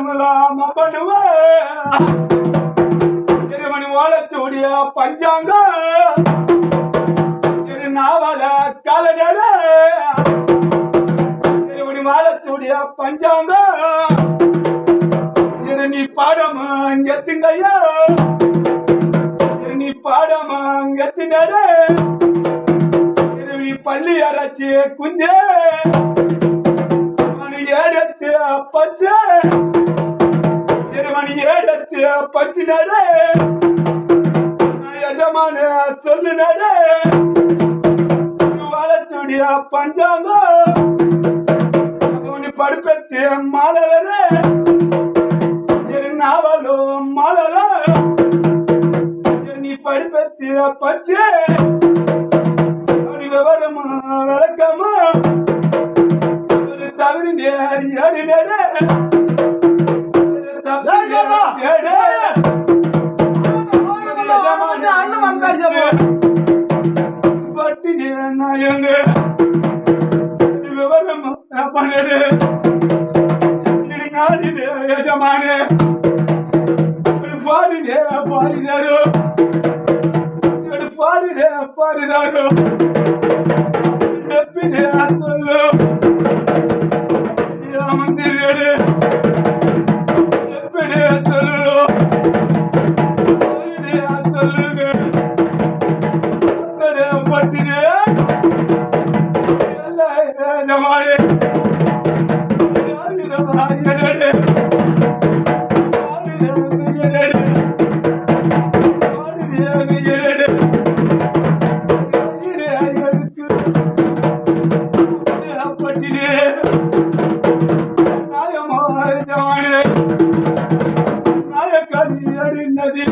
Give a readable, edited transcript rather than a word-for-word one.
மங்களமா பண்ணுவ திருமணி ஓலச்சூடிய பஞ்சாங்க நாவல கலைஞர திருமணி வாழச்சூடிய பஞ்சாங்க நீ பாடம் எத்துங்கய்யா நீ பாடம் எத்தினர நீ பள்ளி அரைச்சி குஞ்சே மணி ஏடத்து பச்சை மணி ஏடத்து பச்சினர எஜமான சொல்லுனர வாழச்சூடிய பஞ்சாங்க படுப்பத்து மாலவர நாவலோ மாலல நீ படுப்பத்து பச்சை விவரமா விளக்கமா ஒரு தவறினே ஏடினே பட்டினே நாயங்க விவரமா பண்ணு நாடினே யஜமானே பாடினே பாடினாரோ பாடினே பாடினாரோ எப்படினே சொல்லு மந்திரி எப்படி சொல்லு சொல்லுங்க பட்டினே யஜமானே நாயக்கடி அடிநதி